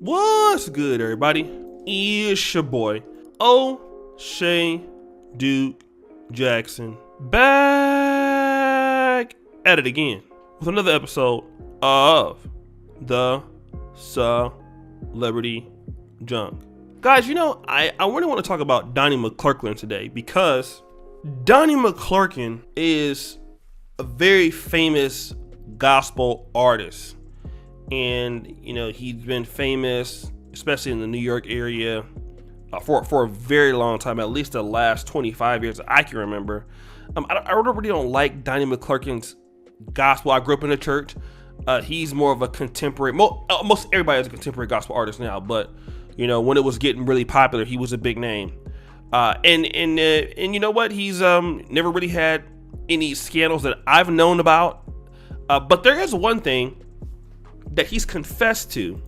What's good, everybody? It's your boy, O'Shea Duke Jackson, back at it again with another episode of the Celebrity Junk. Guys, I really want to talk about Donnie McClurkin today because Donnie McClurkin is a very famous gospel artist. And, he's been famous, especially in the New York area, for a very long time, at least the last 25 years I can remember. I really don't like Donnie McClurkin's gospel. I grew up in the church. He's more of a contemporary, most everybody is a contemporary gospel artist now, but, when it was getting really popular, he was a big name. And you know what? He's never really had any scandals that I've known about. But there is one thing that he's confessed to,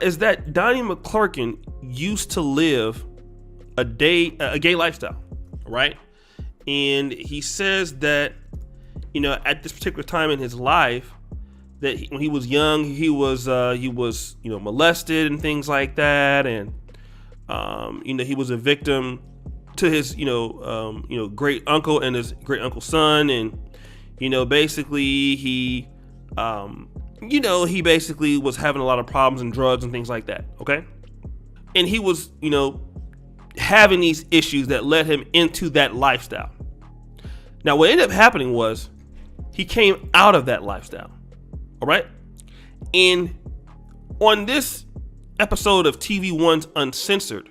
is that Donnie McClurkin used to live a gay lifestyle, right? And he says that, at this particular time in his life, that when he was young, he was molested and things like that, and he was a victim to his great uncle and his great uncle's son, and basically he basically was having a lot of problems and drugs and things like that, okay? And he was, having these issues that led him into that lifestyle. Now, what ended up happening was he came out of that lifestyle, all right? And on this episode of TV One's Uncensored,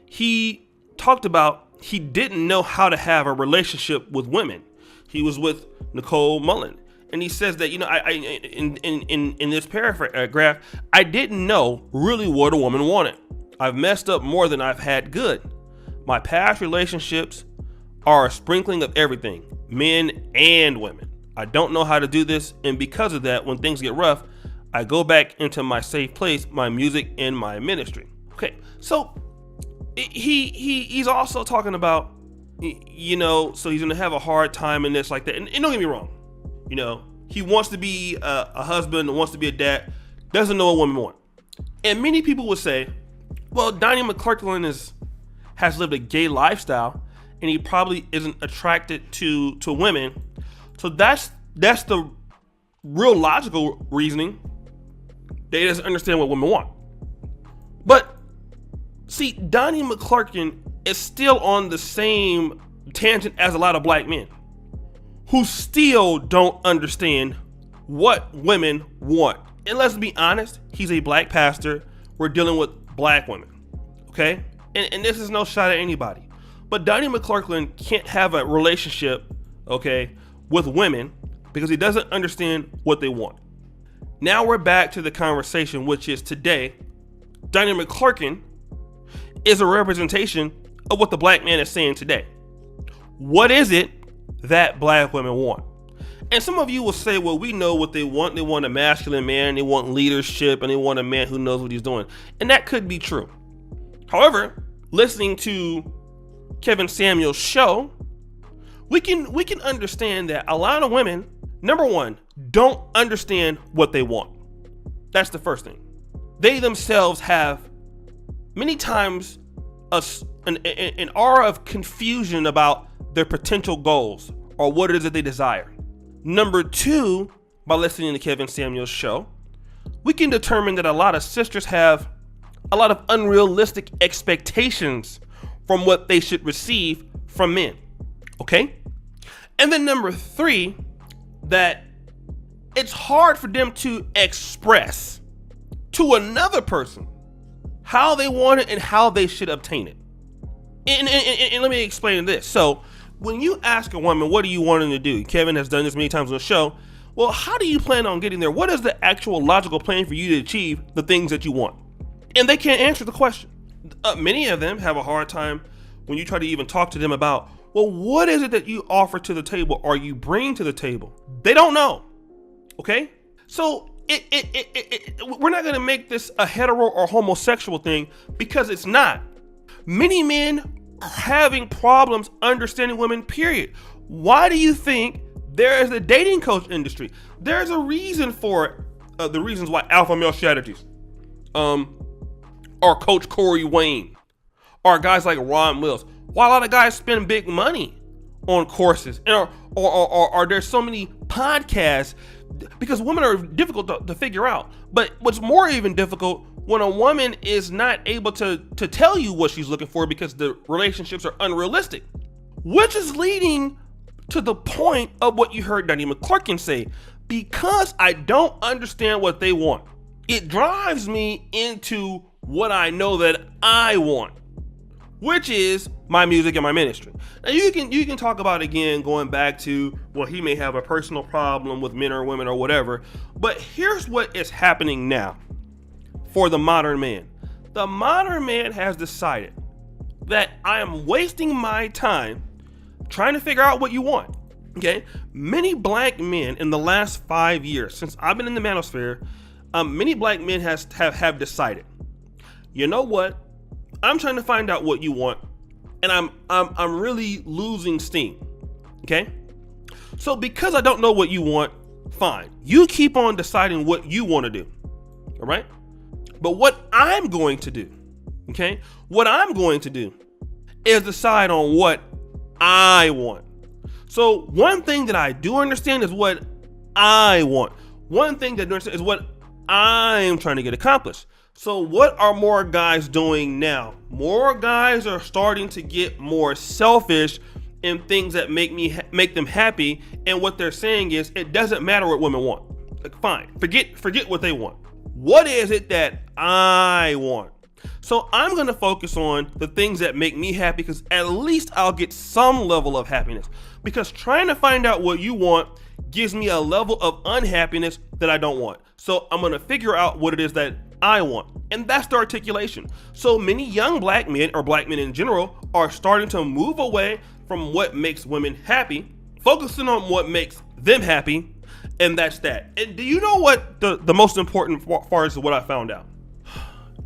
he talked about he didn't know how to have a relationship with women. He was with Nicole Mullen. And he says that, in this paragraph, I didn't know really what a woman wanted. I've messed up more than I've had good. My past relationships are a sprinkling of everything, men and women. I don't know how to do this. And because of that, when things get rough, I go back into my safe place, my music and my ministry. Okay, so he's also talking about, so he's going to have a hard time in this like that. And don't get me wrong. He wants to be a husband, wants to be a dad, doesn't know what women want. And many people would say, well, Donnie McClurkin has lived a gay lifestyle and he probably isn't attracted to women. So that's the real logical reasoning that he doesn't understand what women want. But see, Donnie McClurkin is still on the same tangent as a lot of black men who still don't understand what women want. And let's be honest, he's a black pastor. We're dealing with black women, okay? And this is no shot at anybody. But Donnie McClurkin can't have a relationship, okay, with women because he doesn't understand what they want. Now we're back to the conversation, which is today, Donnie McClurkin is a representation of what the black man is saying today. What is it that black women want? And some of you will say, well, we know what they want. They want a masculine man, they want leadership, and they want a man who knows what he's doing. And that could be true. However, listening to Kevin Samuel's show, we can understand that a lot of women, number one, don't understand what they want. That's the first thing. They themselves have many times an aura of confusion about their potential goals or what it is that they desire. Number two, by listening to Kevin Samuel's show, we can determine that a lot of sisters have a lot of unrealistic expectations from what they should receive from men. Okay? And then number three, that it's hard for them to express to another person how they want it and how they should obtain it. And let me explain this. So when you ask a woman, what do you want them to do? Kevin has done this many times on the show. Well, how do you plan on getting there? What is the actual logical plan for you to achieve the things that you want? And they can't answer the question. Many of them have a hard time when you try to even talk to them about, well, what is it that you offer to the table or you bring to the table? They don't know. Okay? So we're not going to make this a hetero or homosexual thing because it's not. Many men are having problems understanding women, period. Why do you think there is a dating coach industry? There's a reason for the reasons why alpha male strategies or Coach Corey Wayne, or guys like Ron Mills. Why a lot of guys spend big money on courses, or there's so many podcasts, because women are difficult to figure out. But what's more even difficult, when a woman is not able to tell you what she's looking for because the relationships are unrealistic, which is leading to the point of what you heard Donnie McClurkin say. Because I don't understand what they want, it drives me into what I know that I want, which is my music and my ministry. Now you can talk about, again, going back to, well, he may have a personal problem with men or women or whatever, but here's what is happening now for the modern man. The modern man has decided that I am wasting my time trying to figure out what you want. Okay, many black men in the last 5 years, since I've been in the manosphere, many black men have decided, you know what? I'm trying to find out what you want, and I'm really losing steam. Okay, so because I don't know what you want, fine. You keep on deciding what you want to do. All right, but what I'm going to do, okay, what I'm going to do is decide on what I want. So one thing that I do understand is what I want. One thing that I do understand is what I'm trying to get accomplished. So what are more guys doing now? More guys are starting to get more selfish in things that make them happy. And what they're saying is, it doesn't matter what women want. Like, fine, forget what they want. What is it that I want? So I'm going to focus on the things that make me happy, because at least I'll get some level of happiness. Because trying to find out what you want gives me a level of unhappiness that I don't want. So I'm going to figure out what it is that I want. And that's the articulation. So many young black men, or black men in general, are starting to move away from what makes women happy, focusing on what makes them happy. And that's that. And do you know what the most important part is, what I found out?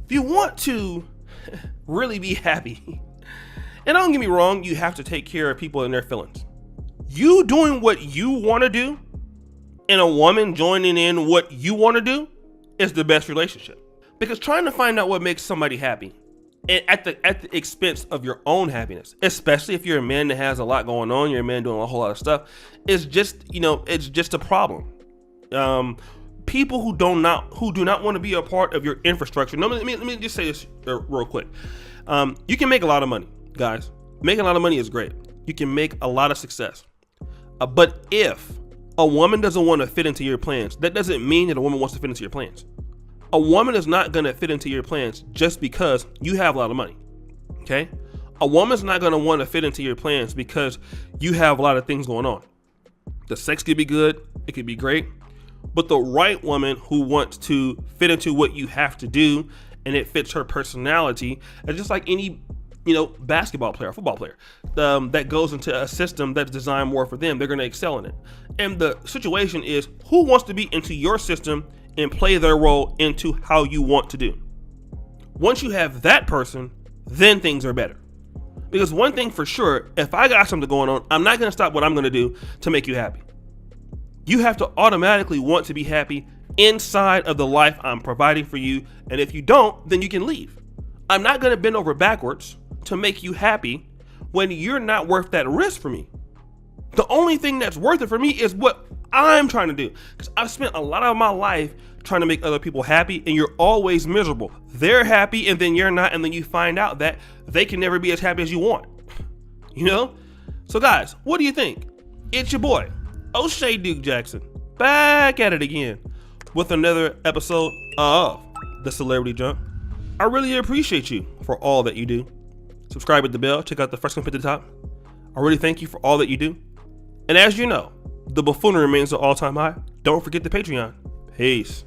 If you want to really be happy, and don't get me wrong, you have to take care of people and their feelings. You doing what you want to do, and a woman joining in what you want to do, is the best relationship. Because trying to find out what makes somebody happy, and at the expense of your own happiness, especially if you're a man that has a lot going on, you're a man doing a whole lot of stuff, is just, it's just a problem. People who do not want to be a part of your infrastructure. No, let me just say this real quick. You can make a lot of money, guys. Making a lot of money is great. You can make a lot of success. But if a woman doesn't want to fit into your plans, that doesn't mean that a woman wants to fit into your plans. A woman is not going to fit into your plans just because you have a lot of money. Okay? A woman's not going to want to fit into your plans because you have a lot of things going on. The sex could be good. It could be great. But the right woman who wants to fit into what you have to do, and it fits her personality, and just like any basketball player, football player, that goes into a system that's designed more for them, they're going to excel in it. And the situation is, who wants to be into your system and play their role into how you want to do? Once you have that person, then things are better. Because one thing for sure, if I got something going on, I'm not going to stop what I'm going to do to make you happy. You have to automatically want to be happy inside of the life I'm providing for you. And if you don't, then you can leave. I'm not going to bend over backwards to make you happy when you're not worth that risk for me. The only thing that's worth it for me is what I'm trying to do. Because I've spent a lot of my life trying to make other people happy, and you're always miserable. They're happy and then you're not, and then you find out that they can never be as happy as you want. So guys, what do you think? It's your boy, O'Shea Duke Jackson, back at it again with another episode of The Celebrity Jump. I really appreciate you for all that you do. Subscribe with the bell. Check out the first link at the top. I really thank you for all that you do. And as you know, the buffoonery remains at all-time high. Don't forget the Patreon. Peace.